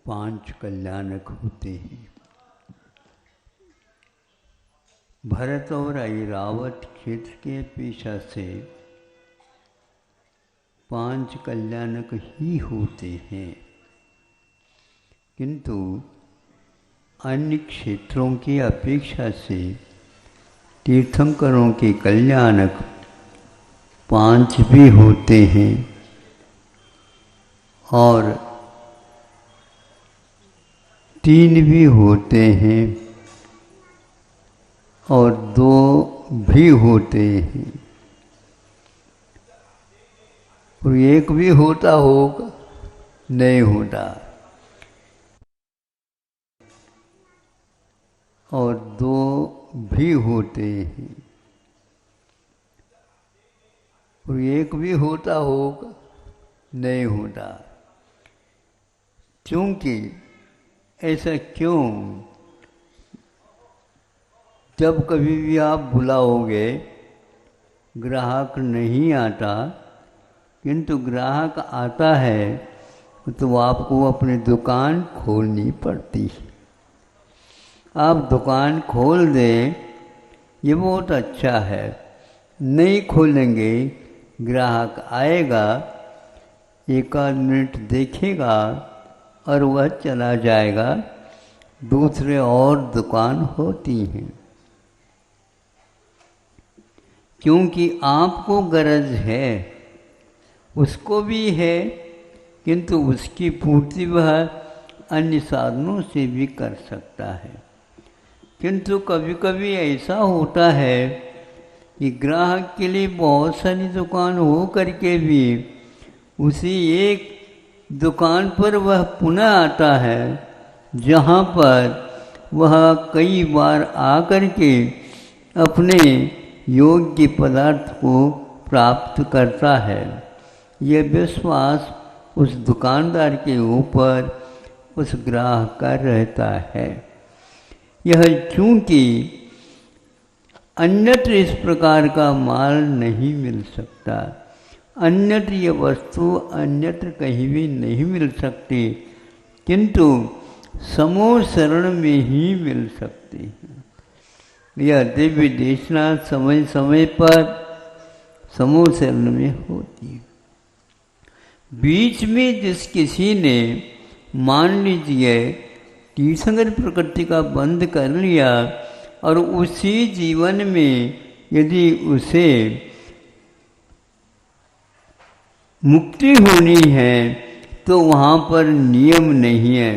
5 कल्याणक होते हैं। भरत और ऐरावत क्षेत्र के अपेक्षा से 5 कल्याणक ही होते हैं, किंतु अन्य क्षेत्रों की अपेक्षा से तीर्थंकरों के कल्याणक 5 भी होते हैं और 3 भी होते हैं और 2 भी होते हैं और 1 भी होता होगा, नहीं होता, और 2 भी होते हैं और 1 भी होता होगा, नहीं होता। क्योंकि ऐसा क्यों? जब कभी भी आप बुलाओगे ग्राहक नहीं आता, किंतु ग्राहक आता है तो आपको अपनी दुकान खोलनी पड़ती है। आप दुकान खोल दें ये बहुत अच्छा है, नहीं खोलेंगे ग्राहक आएगा, 1 मिनट देखेगा और वह चला जाएगा, दूसरे और दुकान होती हैं। क्योंकि आपको गरज है, उसको भी है, किंतु उसकी पूर्ति वह अन्य साधनों से भी कर सकता है। किंतु कभी कभी ऐसा होता है कि ग्राहक के लिए बहुत सारी दुकान हो करके भी उसी एक दुकान पर वह पुनः आता है, जहाँ पर वह कई बार आकर के अपने योग्य पदार्थ को प्राप्त करता है। यह विश्वास उस दुकानदार के ऊपर उस ग्राहक का रहता है। यह चूँकि अन्यत्र इस प्रकार का माल नहीं मिल सकता, अन्यत्र ये वस्तु अन्यत्र कहीं भी नहीं मिल सकती, किंतु समूह शरण में ही मिल सकती है। यह दिव्य देशना समय समय पर समूह शरण में होती है। बीच में जिस किसी ने मान लीजिए तीर्थंकर प्रकृति का बंद कर लिया और उसी जीवन में यदि उसे मुक्ति होनी है तो वहाँ पर नियम नहीं है।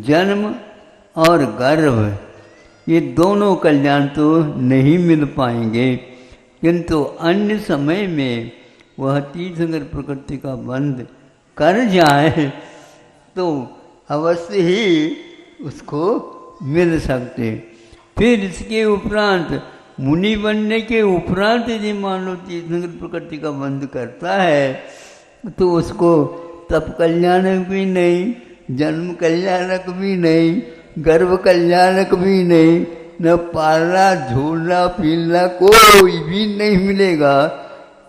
जन्म और गर्भ ये दोनों कल्याण तो नहीं मिल पाएंगे, किंतु अन्य समय में वह तीर्थंकर प्रकृति का बंध कर जाए तो अवश्य ही उसको मिल सकते। फिर इसके उपरांत मुनि बनने के उपरांत यदि मान लो तीर्थंकर प्रकृति का बंध करता है तो उसको तप कल्याणक भी नहीं, जन्म कल्याणक भी नहीं, गर्भ कल्याणक भी नहीं, न पालना झूलना पीलना कोई भी नहीं मिलेगा,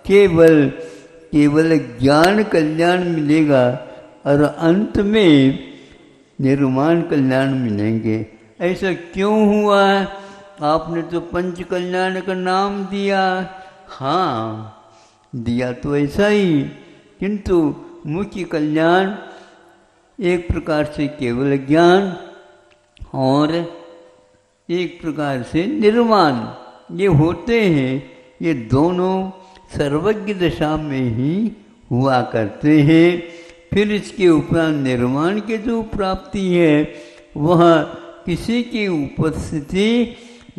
केवल ज्ञान कल्याण मिलेगा और अंत में निर्माण कल्याण मिलेंगे। ऐसा क्यों हुआ? आपने तो 5 कल्याण का नाम दिया, हाँ दिया तो ऐसा ही, किंतु मुख्य कल्याण एक प्रकार से केवल ज्ञान और एक प्रकार से निर्वाण, ये होते हैं। ये दोनों सर्वज्ञ दशा में ही हुआ करते हैं। फिर इसके उपरांत निर्वाण की जो प्राप्ति है वह किसी की उपस्थिति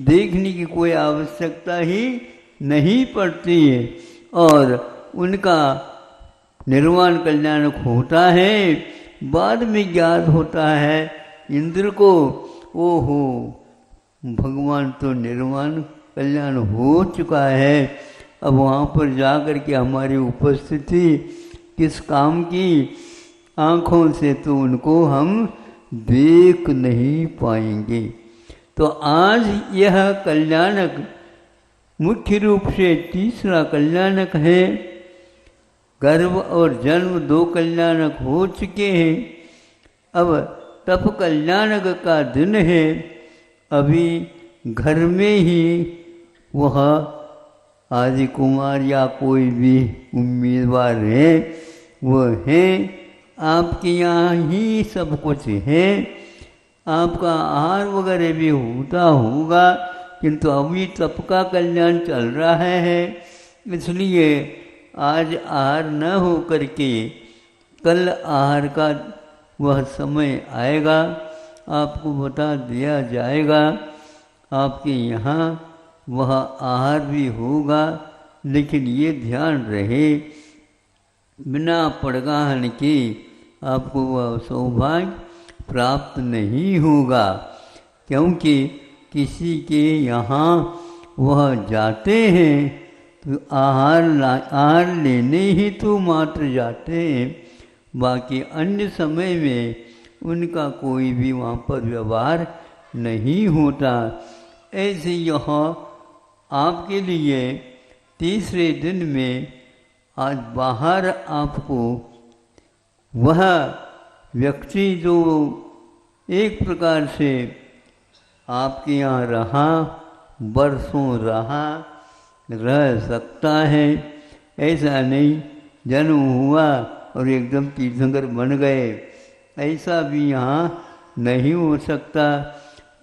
देखने की कोई आवश्यकता ही नहीं पड़ती है और उनका निर्वाण कल्याणक होता है। बाद में ज्ञात होता है इंद्र को, ओहो भगवान तो निर्वाण कल्याण हो चुका है, अब वहाँ पर जा कर के हमारी उपस्थिति किस काम की, आँखों से तो उनको हम देख नहीं पाएंगे। तो आज यह कल्याणक मुख्य रूप से तीसरा कल्याणक है। गर्भ और जन्म 2 कल्याणक हो चुके हैं, अब तप कल्याणक का दिन है, अभी घर में ही वह आदि कुमार या कोई भी उम्मीदवार है वह है, आपके यहाँ ही सब कुछ है, आपका आहार वगैरह भी होता होगा, किंतु अभी तप का कल्याण चल रहा है, इसलिए आज आहार न हो करके कल आहार का वह समय आएगा, आपको बता दिया जाएगा, आपके यहाँ वह आहार भी होगा, लेकिन ये ध्यान रहे बिना पड़गाहन के आपको वह सौभाग्य प्राप्त नहीं होगा, क्योंकि किसी के यहाँ वह जाते हैं तो आहार लेने ही तो मात्र जाते हैं, बाकी अन्य समय में उनका कोई भी वहाँ पर व्यवहार नहीं होता। ऐसे यह आपके लिए तीसरे दिन में आज बाहर आपको वह व्यक्ति जो एक प्रकार से आपके यहाँ रहा, बरसों रह सकता है, ऐसा नहीं जन्म हुआ और एकदम तीर्थंकर बन गए, ऐसा भी यहाँ नहीं हो सकता,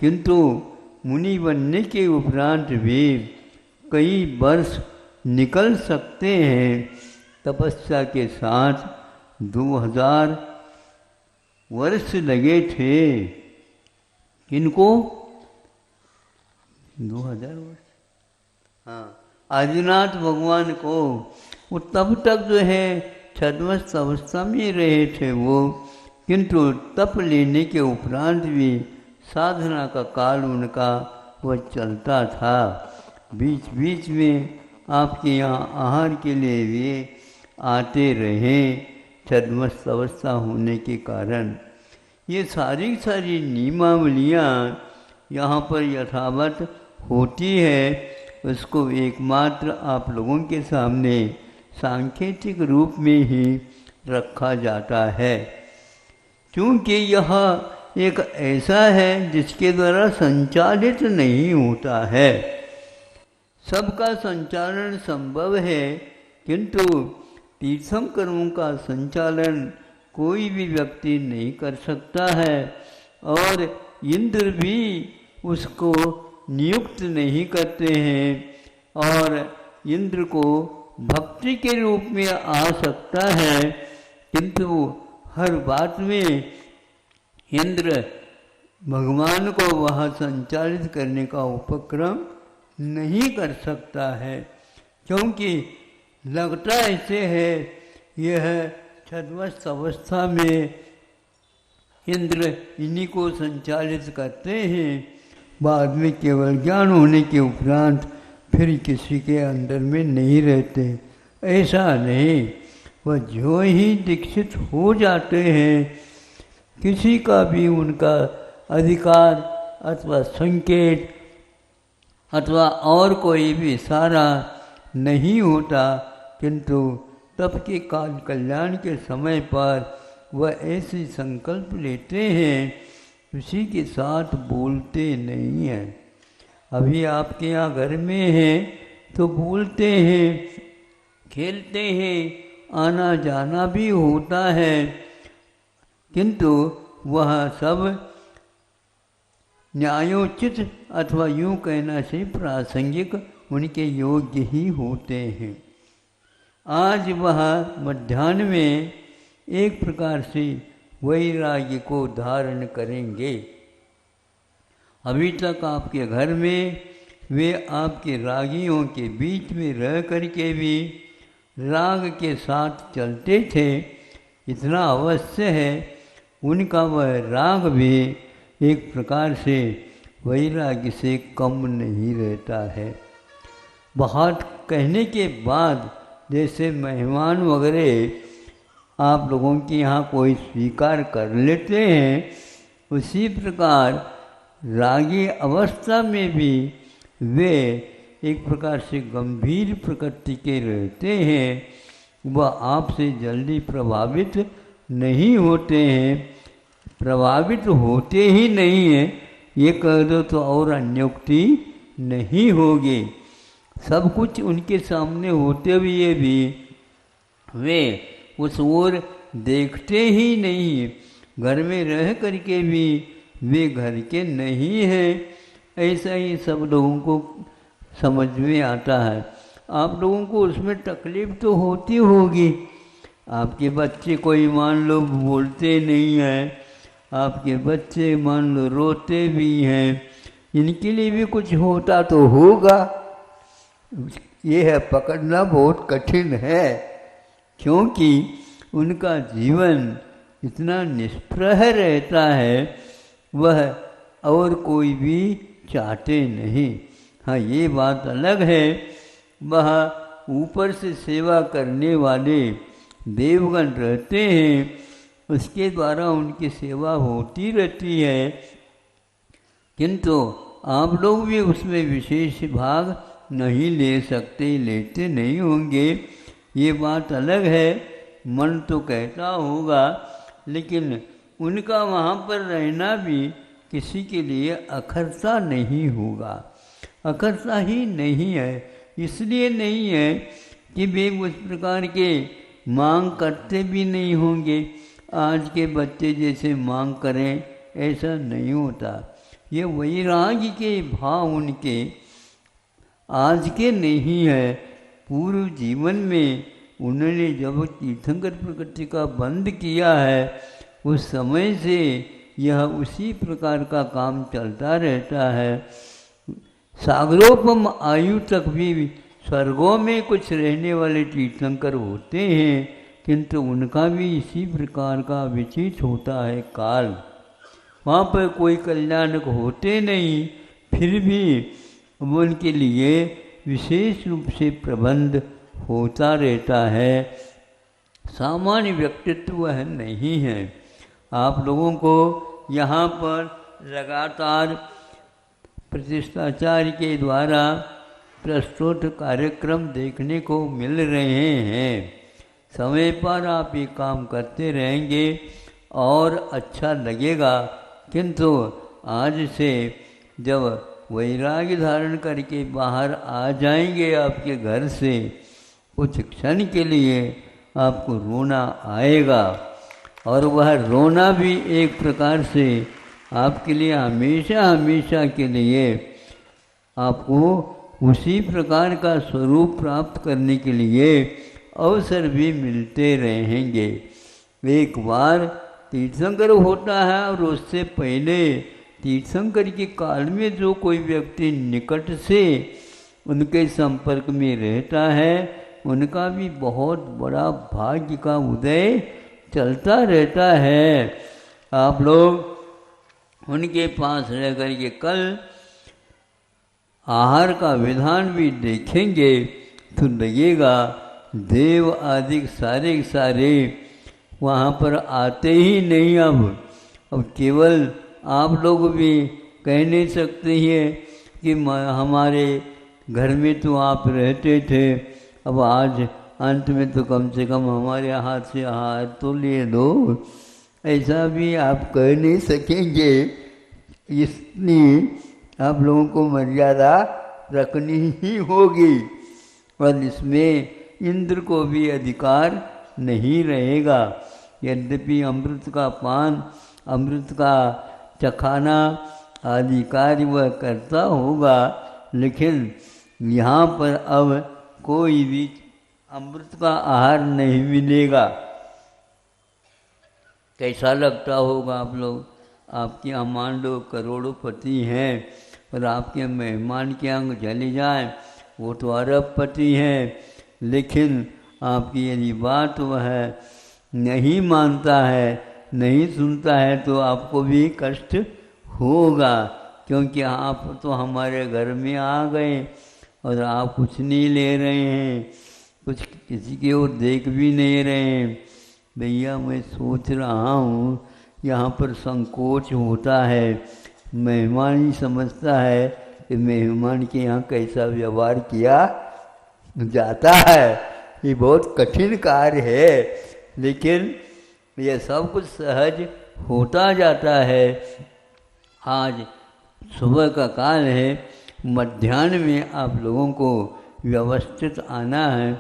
किंतु मुनि बनने के उपरांत भी कई वर्ष निकल सकते हैं। तपस्या के साथ 2000 वर्ष लगे थे, किनको 2000 वर्ष, हाँ, आदिनाथ भगवान को, वो तब तक जो है छद्मस्त अवस्था में रहे थे वो, किंतु तप लेने के उपरांत भी साधना का काल उनका वह चलता था। बीच बीच में आपके यहाँ आहार के लिए वे आते रहे, छद्मस्त अवस्था होने के कारण। ये सारी नियमावलियाँ यहाँ पर यथावत होती है, उसको एकमात्र आप लोगों के सामने सांकेतिक रूप में ही रखा जाता है, क्योंकि यह एक ऐसा है जिसके द्वारा संचालित नहीं होता है। सबका संचालन संभव है, किंतु तीर्थंकरों का संचालन कोई भी व्यक्ति नहीं कर सकता है, और इंद्र भी उसको नियुक्त नहीं करते हैं, और इंद्र को भक्ति के रूप में आ सकता है, किंतु हर बात में इंद्र भगवान को वह संचालित करने का उपक्रम नहीं कर सकता है, क्योंकि लगता ऐसे है यह छद्मस्त अवस्था में इंद्र इन्हीं को संचालित करते हैं, बाद में केवल ज्ञान होने के उपरांत फिर किसी के अंदर में नहीं रहते। ऐसा नहीं, वह जो ही दीक्षित हो जाते हैं, किसी का भी उनका अधिकार अथवा संकेत अथवा और कोई भी इशारा नहीं होता, किंतु तप के काल कल्याण के समय पर वह ऐसे संकल्प लेते हैं, उसी के साथ बोलते नहीं हैं। अभी आपके यहाँ घर में हैं तो बोलते हैं, खेलते हैं, आना जाना भी होता है, किंतु वह सब न्यायोचित अथवा यूँ कहना से प्रासंगिक उनके योग्य ही होते हैं। आज वह मध्याह्न में एक प्रकार से वैराग्य को धारण करेंगे। अभी तक आपके घर में वे आपके रागियों के बीच में रह करके भी राग के साथ चलते थे, इतना अवश्य है उनका वह राग भी एक प्रकार से वैराग्य से कम नहीं रहता है। बहुत कहने के बाद जैसे मेहमान वगैरह आप लोगों के यहाँ कोई स्वीकार कर लेते हैं, उसी प्रकार रागी अवस्था में भी वे एक प्रकार से गंभीर प्रकृति के रहते हैं। वह आपसे जल्दी प्रभावित नहीं होते हैं, प्रभावित होते ही नहीं है, ये कह दो तो और अन्योक्ति नहीं होगी। सब कुछ उनके सामने होते हुए भी वे उस ओर देखते ही नहीं। घर में रह करके भी वे घर के नहीं हैं। ऐसा ही सब लोगों को समझ में आता है। आप लोगों को उसमें तकलीफ तो होती होगी। आपके बच्चे कोई मान लो बोलते नहीं हैं, आपके बच्चे मान लो रोते भी हैं, इनके लिए भी कुछ होता तो होगा। ये है पकड़ना बहुत कठिन है, क्योंकि उनका जीवन इतना निष्प्रह रहता है, वह और कोई भी चाहते नहीं। हाँ, ये बात अलग है, वह ऊपर से सेवा करने वाले देवगण रहते हैं, उसके द्वारा उनकी सेवा होती रहती है, किंतु आप लोग भी उसमें विशेष भाग नहीं ले सकते, लेते नहीं होंगे। ये बात अलग है। मन तो कहता होगा, लेकिन उनका वहाँ पर रहना भी किसी के लिए अखरता नहीं होगा। अखरता ही नहीं है। इसलिए नहीं है कि वे उस प्रकार के मांग करते भी नहीं होंगे। आज के बच्चे जैसे मांग करें, ऐसा नहीं होता। ये वैराग्य के भाव उनके आज के नहीं है। पूर्व जीवन में उन्होंने जब तीर्थंकर प्रकृति का बंद किया है, उस समय से यह उसी प्रकार का काम चलता रहता है। सागरोपम आयु तक भी स्वर्गों में कुछ रहने वाले तीर्थंकर होते हैं, किंतु उनका भी इसी प्रकार का विचित होता है काल। वहाँ पर कोई कल्याणक होते नहीं, फिर भी उनके लिए विशेष रूप से प्रबंध होता रहता है। सामान्य व्यक्तित्व वह नहीं है। आप लोगों को यहाँ पर लगातार प्रतिष्ठाचार्य के द्वारा प्रस्तुत कार्यक्रम देखने को मिल रहे हैं। समय पर आप ये काम करते रहेंगे और अच्छा लगेगा, किंतु आज से जब वैराग्य धारण करके बाहर आ जाएंगे आपके घर से, कुछ क्षण के लिए आपको रोना आएगा, और वह रोना भी एक प्रकार से आपके लिए हमेशा हमेशा के लिए आपको उसी प्रकार का स्वरूप प्राप्त करने के लिए अवसर भी मिलते रहेंगे। एक बार तीर्थंकर होता है, और उससे पहले तीर्थंकर के काल में जो कोई व्यक्ति निकट से उनके संपर्क में रहता है, उनका भी बहुत बड़ा भाग्य का उदय चलता रहता है। आप लोग उनके पास रह कर के कल आहार का विधान भी देखेंगे तो लगेगा देव आदि सारे सारे वहाँ पर आते ही नहीं। अब केवल आप लोग भी कह नहीं सकते हैं कि हमारे घर में तो आप रहते थे, अब आज अंत में तो कम से कम हमारे हाथ से आहार तो ले दो। ऐसा भी आप कह नहीं सकेंगे। इसलिए आप लोगों को मर्यादा रखनी ही होगी, और इसमें इंद्र को भी अधिकार नहीं रहेगा। यद्यपि अमृत का पान, अमृत का चखाना आदि कार्य वह करता होगा, लेकिन यहाँ पर अब कोई भी अमृत का आहार नहीं मिलेगा। कैसा लगता होगा आप लोग? आपके यहाँ मान लो करोड़ोंपति हैं, और आपके मेहमान के अंग चले जाएं, वो तो अरबपति हैं, लेकिन आपकी यदि बात वह नहीं मानता है, नहीं सुनता है, तो आपको भी कष्ट होगा, क्योंकि आप तो हमारे घर में आ गए और आप कुछ नहीं ले रहे हैं, कुछ किसी की ओर देख भी नहीं रहे हैं। भैया मैं सोच रहा हूँ, यहाँ पर संकोच होता है, मेहमान ही समझता है कि मेहमान के यहाँ कैसा व्यवहार किया जाता है। ये बहुत कठिन कार्य है, लेकिन यह सब कुछ सहज होता जाता है। आज सुबह का काल है, मध्याह्न में आप लोगों को व्यवस्थित आना है।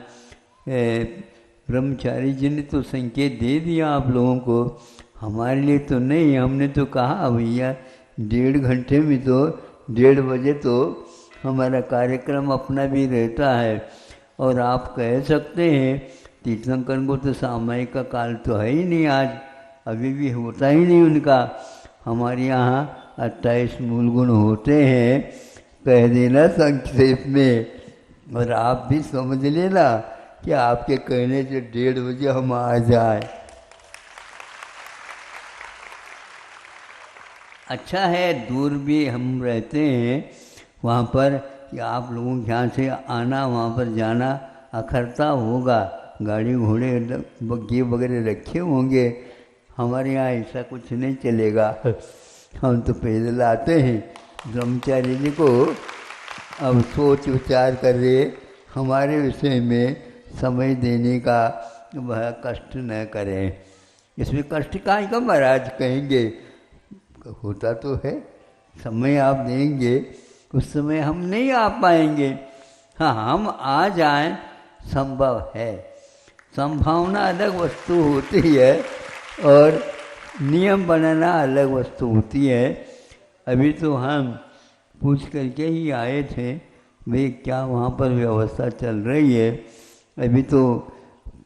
ब्रह्मचारी जी ने तो संकेत दे दिया आप लोगों को, हमारे लिए तो नहीं। हमने तो कहा भैया 1.5 घंटे में तो 1:30 बजे तो हमारा कार्यक्रम अपना भी रहता है। और आप कह सकते हैं तीर्थंकर को तो सामायिक का काल तो है ही नहीं, आज अभी भी होता ही नहीं उनका। हमारे यहाँ 28 मूल गुण होते हैं, कह देना संक्षेप में, और आप भी समझ लेना कि आपके कहने से 1:30 बजे हम आ जाए। अच्छा है, दूर भी हम रहते हैं वहाँ पर, कि आप लोगों के यहाँ से आना वहाँ पर जाना अखरता होगा। गाड़ी घोड़े बग्घे वगैरह रखे होंगे, हमारे यहाँ ऐसा कुछ नहीं चलेगा। हम तो पैदल आते हैं। ब्रह्मचारी जी को अब सोच विचार कर रहे हमारे विषय में समय देने का, वह कष्ट न करें। इसमें कष्ट काहे का महाराज कहेंगे, होता तो है, समय आप देंगे, उस समय हम नहीं आ पाएंगे। हाँ, हम आ जाएं संभव है। संभावना अलग वस्तु होती है और नियम बनाना अलग वस्तु होती है। अभी तो हम पूछ करके ही आए थे भाई क्या वहाँ पर व्यवस्था चल रही है। अभी तो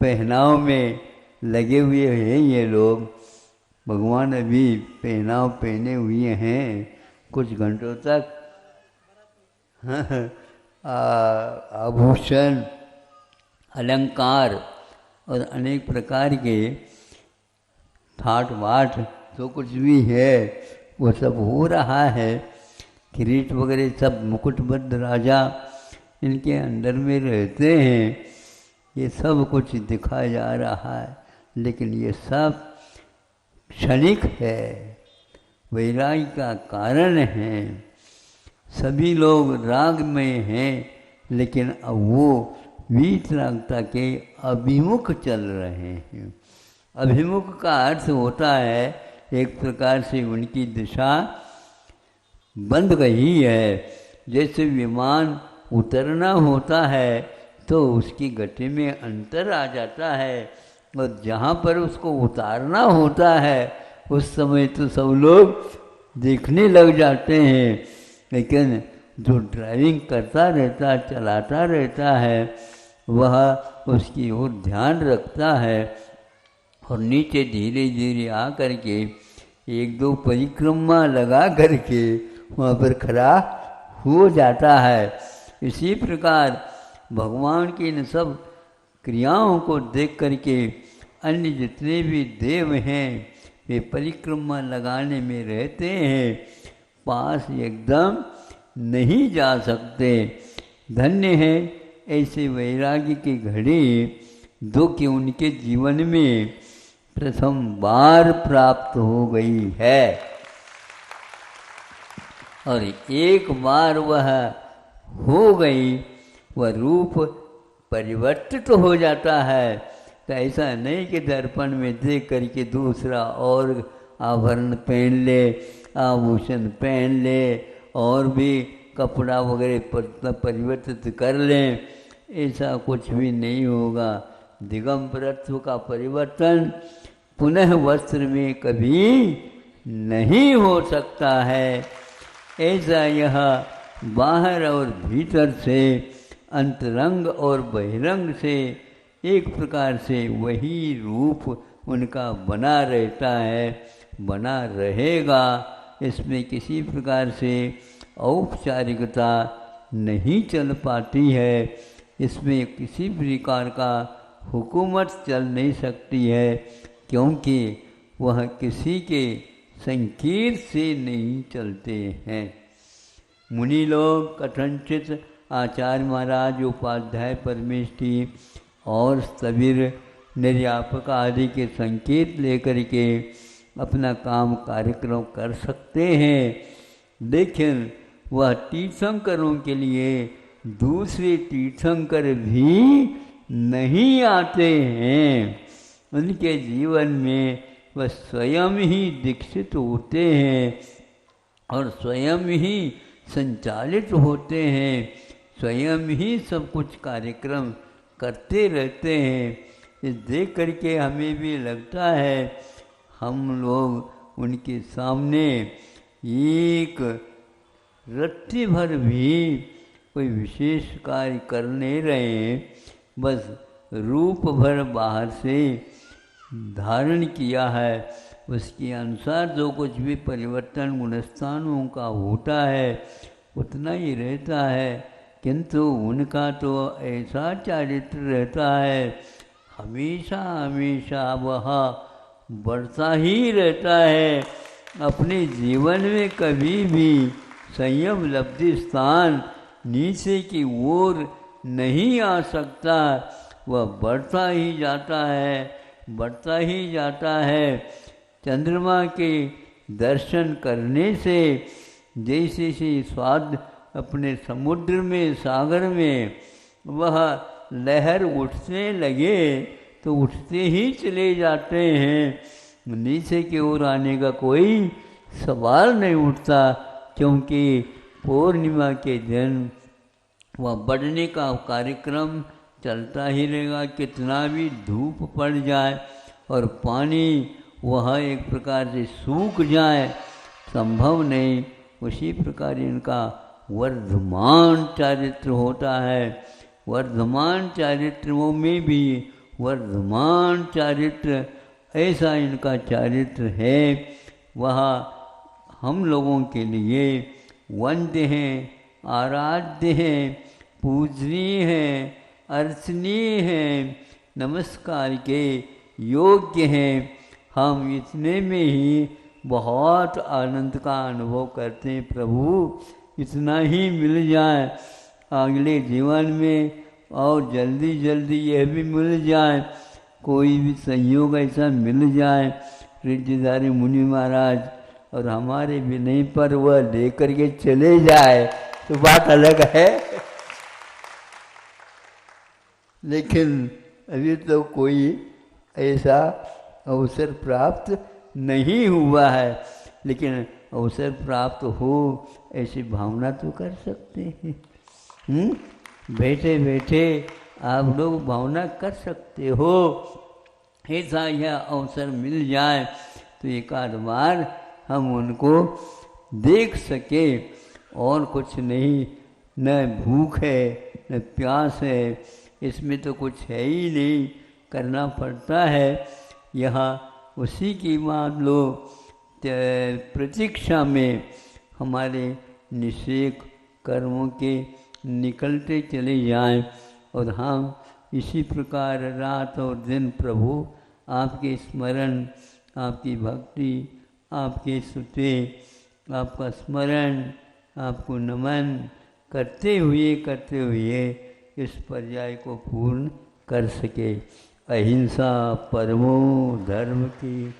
पहनाव में लगे हुए हैं ये लोग, भगवान अभी पहनाव पहने हुए हैं कुछ घंटों तक। आभूषण, अलंकार और अनेक प्रकार के ठाट बाट जो कुछ भी है वो सब हो रहा है। किरीट वगैरह सब मुकुटबद्ध राजा इनके अंदर में रहते हैं, ये सब कुछ दिखाया जा रहा है, लेकिन ये सब क्षणिक है, वैराग्य का कारण है। सभी लोग राग में हैं, लेकिन अब वो वीतरागता के अभिमुख चल रहे हैं। अभिमुख का अर्थ होता है एक प्रकार से उनकी दिशा बंद गई है। जैसे विमान उतरना होता है तो उसकी गति में अंतर आ जाता है, और जहाँ पर उसको उतारना होता है उस समय तो सब लोग देखने लग जाते हैं। लेकिन जो ड्राइविंग करता रहता है, चलाता रहता है, वह उसकी ओर ध्यान रखता है और नीचे धीरे धीरे आ करके 1-2 परिक्रमा लगा करके वहाँ पर खड़ा हो जाता है। इसी प्रकार भगवान की इन सब क्रियाओं को देख करके अन्य जितने भी देव हैं वे परिक्रमा लगाने में रहते हैं, पास एकदम नहीं जा सकते। धन्य है ऐसे वैराग्य की घड़ी जो कि उनके जीवन में प्रथम बार प्राप्त हो गई है, और एक बार वह हो गई वह रूप परिवर्तित हो जाता है। तो ऐसा नहीं कि दर्पण में देख करके दूसरा और आभरण पहन ले, आभूषण पहन ले, और भी कपड़ा वगैरह परिवर्तित कर लें, ऐसा कुछ भी नहीं होगा। दिगंबरत्व का परिवर्तन पुनः वस्त्र में कभी नहीं हो सकता है। ऐसा यह बाहर और भीतर से, अंतरंग और बहिरंग से एक प्रकार से वही रूप उनका बना रहता है, बना रहेगा। इसमें किसी प्रकार से औपचारिकता नहीं चल पाती है, इसमें किसी प्रकार का हुकूमत चल नहीं सकती है, क्योंकि वह किसी के संकीर्त से नहीं चलते हैं। मुनि लोग कथनचित आचार्य महाराज, उपाध्याय परमेष्ठी और स्थविर निर्यापक आदि के संकेत लेकर के अपना काम कार्यक्रम कर सकते हैं, लेकिन वह तीर्थंकरों के लिए दूसरे तीर्थंकर भी नहीं आते हैं। उनके जीवन में वह स्वयं ही दीक्षित होते हैं और स्वयं ही संचालित होते हैं, स्वयं ही सब कुछ कार्यक्रम करते रहते हैं। ये देख करके हमें भी लगता है हम लोग उनके सामने एक रत्ती भर भी कोई विशेष कार्य कर नहीं रहे, बस रूप भर बाहर से धारण किया है, उसके अनुसार जो कुछ भी परिवर्तन गुणस्थानों का होता है उतना ही रहता है, किंतु उनका तो ऐसा चारित्र रहता है हमेशा हमेशा वह बढ़ता ही रहता है। अपने जीवन में कभी भी संयम लब्धि स्थान नीचे की ओर नहीं आ सकता, वह बढ़ता ही जाता है, बढ़ता ही जाता है। चंद्रमा के दर्शन करने से जैसे से स्वाद अपने समुद्र में सागर में वह लहर उठने लगे तो उठते ही चले जाते हैं, नीचे की ओर आने का कोई सवाल नहीं उठता, क्योंकि पूर्णिमा के दिन वह बढ़ने का कार्यक्रम चलता ही रहेगा। कितना भी धूप पड़ जाए और पानी वह एक प्रकार से सूख जाए संभव नहीं, उसी प्रकार इनका वर्धमान चारित्र होता है। वर्धमान चारित्रों में भी वर्धमान चारित्र ऐसा इनका चारित्र है, वह हम लोगों के लिए वंद्य हैं, आराध्य हैं, पूजनीय हैं, अर्चनीय हैं, नमस्कार के योग्य हैं। हम इतने में ही बहुत आनंद का अनुभव करते हैं। प्रभु इतना ही मिल जाए अगले जीवन में और जल्दी जल्दी यह भी मिल जाए, कोई भी संयोग ऐसा मिल जाए रिद्धिधारी मुनि महाराज और हमारे भी नहीं पर वह लेकर के चले जाए तो बात अलग है। लेकिन अभी तो कोई ऐसा अवसर प्राप्त नहीं हुआ है, लेकिन अवसर प्राप्त हो ऐसी भावना तो कर सकते हैं। बैठे बैठे आप लोग भावना कर सकते हो, ऐसा यह अवसर मिल जाए तो एक आध बार हम उनको देख सके, और कुछ नहीं, न भूख है न प्यास है, इसमें तो कुछ है ही नहीं, करना पड़ता है। यहाँ उसी की मान लो प्रतीक्षा में हमारे निषेक कर्मों के निकलते चले जाएं और हम इसी प्रकार रात और दिन प्रभु आपके स्मरण, आपकी भक्ति, आपके स्तुति, आपका स्मरण, आपको नमन करते हुए इस पर्याय को पूर्ण कर सके। अहिंसा परमो धर्म की